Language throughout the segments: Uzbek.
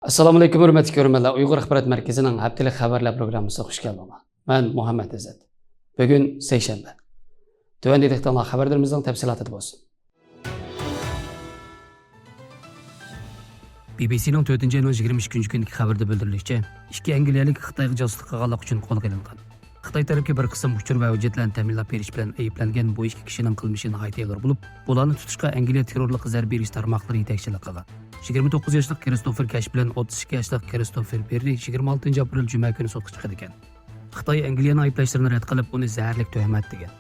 Assalomu alaykum hurmatli ko'ruvchilar. Uyg'ur axborot markazining haftalik xabarlar programmasiga xush keldinglar. Men Muhammad Izzat. Bugun seshanba. Tuvanda diqqatlar xabarlarimizning tafsilotida bo'lsin. BBC'ning 4-yanvar 22 kundagi xabarda bildirilishicha, ikki angliyalik Xitoyga josuslik qilganlik uchun qo'lga olingan. Xitoy tarafga bir qism uchur va hujjatlarni ta'minlab berish bilan ayblangan bu ikki kishining qilmishi nihoyat og'ir bo'lib, bularni tutishga Angliya terrorlik zarba berish tarmoqlari yetakchilik qilgan. 29 yoshli Kristofer Cash bilan 32 yoshli Kristofer Berri 26 aprel juma kuni sudga chiqdi ekan. Xitoy Angliyaning ayblashlarini rad qilib, uni zaharlik tuhmat degan.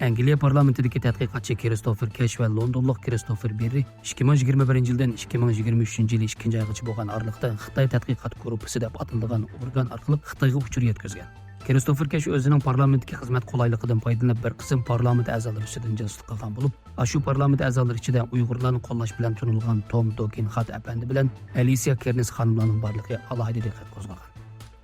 Angliya parlamentidagi tadqiqotchi Kristofer Cash va londonlik Kristofer Berri 2021 yildan 2023 yil 2 oygacha bo'lgan oralikda Xitoy tadqiqot guruhi deb atalgan organ orqali Xitoyga uchur yetkazgan. Kristofer Cash o'zining parlamentga xizmat qulayligidan foydalanib bir qism parlament a'zolari ustidan josuslik qilgan bo'lib, shu parlament a'zolari ichida Uyg'urlarni qo'llash bilan tunilgan Tom Dokinxat apandi bilan Alicia Kearns xonimlarning borligi alohida diqqat qo'zg'agan.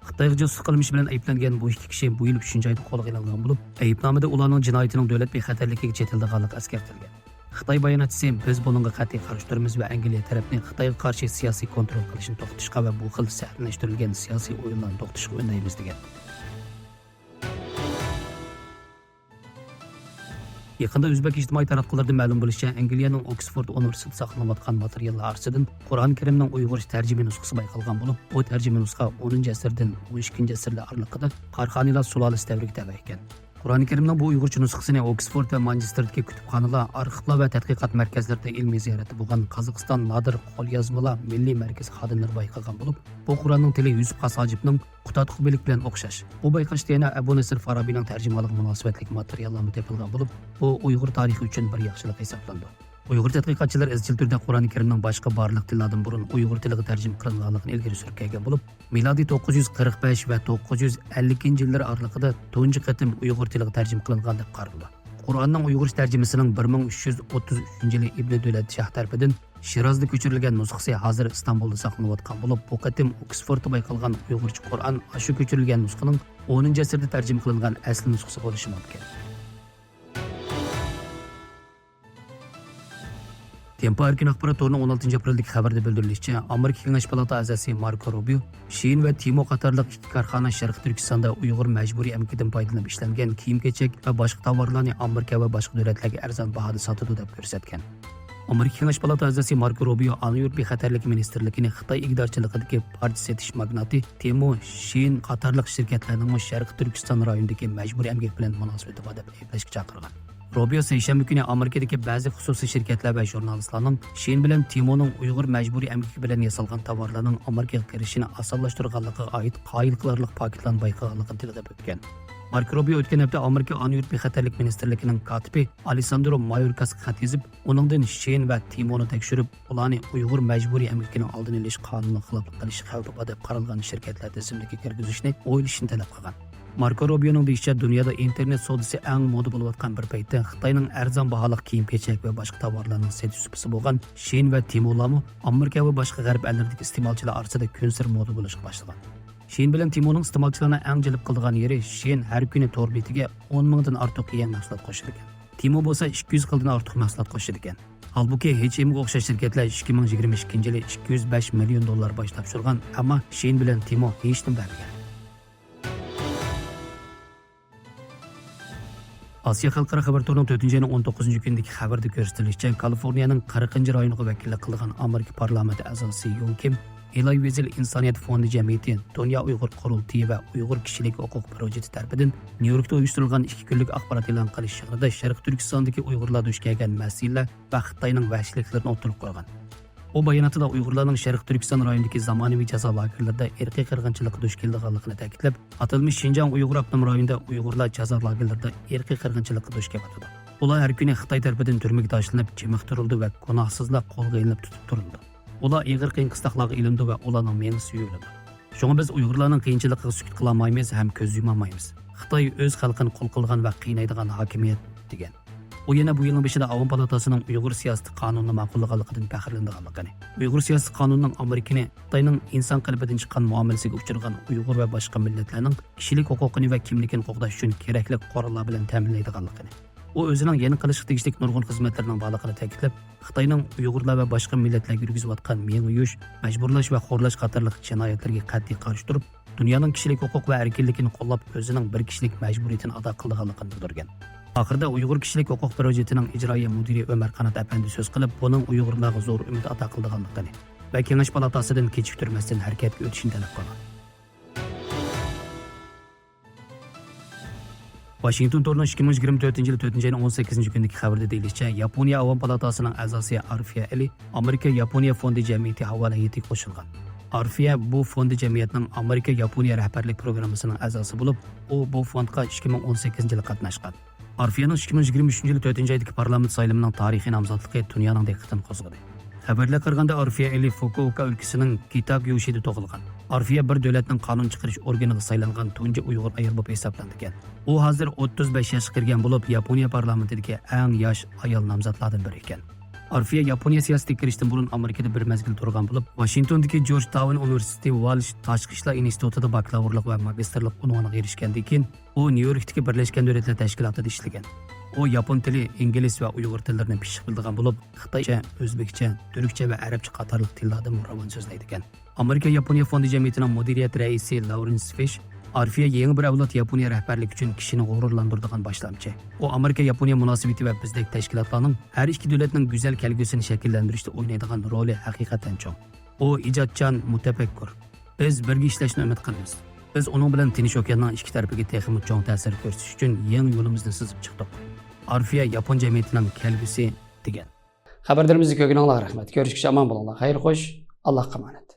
Xitoyga josuslik qilmishi bilan ayblangan bu ikki kishi bu yil 3-oyda qo'lga olingan bo'lib, aybnomada ularning jinoyatining davlat bexatarligiga chetildiganligi eskartilgan. Xitoy bayonotchisi biz buningga qat'iy qarshi turamiz va Angliya tarafini Xitoyga qarshi siyosiy kontrol qilishni to'xtatishga va bu xil sahnalashtirilgan siyosiy o'yinlarni to'xtatishga undaymiz degan. Yaqında O'zbek ijtimoiy taratqularida ma'lum bo'lishicha, Angliyaning Oxford universitetida saqlanayotgan materiallar orasidan Qur'oni Karimning Uyg'urcha tarjima nusxasi bayqalgan bo'lib, bu tarjima nusxa 10-asrdan 12-asrlar oralig'ida Qarxonilar sulolasi davriga tava ekan. Qur'oni Karimning bu Uyg'urcha nusxasini Oxford va Manchesterdagi kutubxonalar, arxivlar va tadqiqot markazlarida ilmiy ziyorati bo'lgan Qozog'iston Nodir qo'lyozmalar milliy markazi xodimlari bayqagan bo'lib, bu Qur'onning tili Yusuf Qasojibning Qutatqubilik bilan o'xshash. Bu bayqashda yana Abu Nasr Farabiyning tarjimalik munosabatli materiallar topilgan bo'lib, bu Uyg'ur tarixi uchun bir yaxshilik hisoblandi. Uyg'ur tadqiqotchilar izchil turda Qur'oni Karimning boshqa barliq tillardan burun Uyg'ur tiliga tarjima qilinganligini ilgari surgan bo'lib, milodiy 945 va 950-yillar oralig'ida tunji qatim Uyg'ur tiliga tarjima qilingan deb qaraldi. Qur'onning Uyg'urcha tarjimasining 1333-yili Ibn Davlat Shah tarafidan Shirozda ko'chirilgan nusxasi hozir Istanbulda saqlanayotgan bo'lib, bu qatim Oxfordda bayqalgan Uyg'urcha Qur'on shu ko'chirilgan nusxaning 10-asrda tarjima qilingan asl nusxasi bo'lishi mumkin. Tempo erkin axborot to'rining 16 apreldagi xabarda bildirilishicha, Amerika Kengash palata a'zosi Marco Rubio, Shein va Timo qatorliq ikki korxona Sharq Turkistonda Uyg'ur majburiy amkidan foydalanib ishlangan kiyim-kechak va boshqa tovarlarni Amerika va boshqa davlatlarga arzon bahoda sotadi deb ko'rsatgan. Amerika Kengash palata a'zosi Marco Rubio Anuyurt bexatarlik ministerligini Xitoy igdorchiligidagi partiya setish magnati Timo Shein qatorliq shirkatlarning Sharq Turkiston rayonidagi majburiy amgak bilan munosabati bor deb ayblashga chaqirgan. Rubio seshanba kuni Amerikadagi ba'zi xususiy shirkatlar va jurnalistlarning Shein bilan Timoning Uyg'ur majburiy amgaki bilan yasalgan tovarlarning Amerikaga kirishini osonlashtirganligiga oid qoyil qilarlik paketlarni bayqaganligini tilga o'tgan. Marco Rubio o'tgan hafta Amerika Anuyurt bexatarlik ministerligining kotibi Alessandro Mayorkasga xat yozib, uningdan Shein va Timoni tekshirib, ularni Uyg'ur majburiy amgakining oldini olish qonuniga xiloflik qilish xavfi bor deb qaralgan shirkatlar tizimiga kirgizishni o'ylashni talab qilgan. Marco Rubio'ning deyishicha, dunyoda internet savdosi eng moda bo'layotgan bir paytda Xitoyning arzon baholiq kiyim-kechak va boshqa tovarlarning setish supasi bo'lgan Shein va Timolarni Amerika va boshqa g'arb ellaridagi iste'molchilar orasida kun sir moda bo'lishga boshlagan. Shein bilan Timoning iste'molchilarni eng jalb qilgan yeri Shein har kuni to'r betiga 10 mingdan ortiq yangi mahsulot qo'shar ekan. Timo bo'lsa 200 qildan ortiq mahsulot qo'shar ekan. Halbuki H&M'ga o'xshash shirkatlar 2022 yili $205 million bosh topshirgan, ammo Shein bilan Timo hech nima bermagan. Asiya xalqaro xabar to'rining 4-ayning 19-kundagi xabarda ko'rsatilishicha, Kaliforniyaning 40-rayoniga vakillik qilgan Amerika parlamenti a'zosi Yoon Kim, Eloy Wiesel insoniyat fondi jamiyati, Dunyo Uyg'ur qurultiyi va Uyg'ur kishilik huquq projekti tomonidan Nyu-Yorkda uyushtirilgan 2 kunlik axborot e'lon qilish yig'inida Sharq Turkistondagi Uyg'urlar duch kelgan masalalar va Xitoyning vahshiyliklarini o'tirib qo'ygan. O bayonotida Uyg'urlarning Sharq Turkiston rayonidagi zamonaviy jazo lagerlarida irqiy qirg'inchilikka duch kelganligini ta'kidlab, atalmish Xinjiang Uyg'ur avtonom rayonida Uyg'urlar jazo lagerlarida irqiy qirg'inchilikka duch kelyapti. Ular har kuni Xitoy tomonidan turmaga tashlanib, chimiqtirildi va gunohsizlar qo'lga ilinib tutib turildi. Ular ig'ir qiyin qistoqlarga ilindi va ularning meni suyuldi. Shunga biz Uyg'urlarning qiyinchiligiga sukut qila olmaymiz ham ko'z yuma olmaymiz. Xitoy o'z xalqini qul qilgan va qiynaydigan hokimiyat degan. U yana bu yilning beshida Avom palatasining Uyg'ur siyosiy qonunini ma'qullaganligidan faxrlanganligini, Uyg'ur siyosiy qonunining Amerikani Xitoyning inson qalbidan chiqqan muomalasiga uchragan Uyg'ur va boshqa millatlarning kishilik huquqini va kimligini qo'g'dash uchun kerakli qurollar bilan ta'minlaydiganligini, U o'zining yana qilishga tegishli nurg'un xizmatlarining borligini ta'kidlab, Xitoyning Uyg'urlar va boshqa millatlarga yurgizayotgan menguyush, majburlash va xo'rlash qatorliq jinoyatlarga qat'iy qarshi turib, dunyoning kishilik huquq va erkinligini qo'llab, o'zining bir kishilik majburiyatini ado qilganligini bildirgan. Oxirida Uyg'ur kishilik huquq projektining ijroiya mudiri Ömer Qanat apandi so'z qilib, buning Uyg'urlarga zo'r umid ato qilganligini va Kengash palatasidan kechiktirmasdan harakatga o'tishini talab qilgan. Washington Torno 2024 yil 4-oyning 18-kundagi xabarda deyilishicha, Yaponiya Avom palatasining a'zosi Arfiya Ali Amerika Yaponiya fondi jamiyati havola yetiga qo'shilgan. Arfiya bu fondi jamiyatining Amerika Yaponiya rahbarlik programmasining a'zosi bo'lib, u bu fondga 2018-yilda qatnashgan. Arfiyaning 2023 yil 4-oydagi parlament saylamining tarixiy nomzodligi dunyoning diqqatini qo'zg'adi. Xabarga qaraganda Arfiya Ali Fukuoka o'lkasining Kitakyushida tug'ilgan. Arfiya bir davlatning qonun chiqarish organiga saylangan tunji Uyg'ur ayol bo'lib hisoblangan. U hozir 35 yoshga kirgan bo'lib, Yaponiya parlamentidagi eng yosh ayol nomzodlardan biri ekan. Arfiya Yaponiya siyosatiga kirishdan burun Amerikada bir mezgil turgan bo'lib, Washingtondagi Georgetown University Walsh tashqi ishlar institutida bakalavrlik va magistrlik unvoniga erishgandan keyin u Nyu-Yorkdagi Birlashgan Davlatlar Tashkilotida ishlagan. U yapon tili, ingliz va uyg'ur tillarini pishiq biladigan bo'lib, xitoycha, o'zbekcha, turkcha va arabcha qatorliq tillarda ravon so'zlaydi ekan. Amerika Yaponiya fondi jamiyatining mudiriyat raisi Lawrence Fish Arfiya yangi bir avlod Yaponiya rahbarligi uchun kishini g'ururlantiradigan boshlamchi. U Amerika Yaponiya munosabati va bizdek tashkilotlarning har ikki davlatning go'zal kelgusini shakllantirishda o'ynaydigan roli haqiqatan cho'ng. U ijodchan, mutafakkur. Biz birga ishlashni umid qilamiz. Biz uning bilan Tinch okeanining ikki tarafiga texnik cho'ng ta'sir ko'rsatish uchun yangi yo'limizni sizib chiqdik. Arfiya Yapon jamiyatining kelgusi degan. Xabarlarimizni ko'rganingizga rahmat. Ko'rishguncha omon bo'linglar. Xayr xo'sh. Allohga emanet.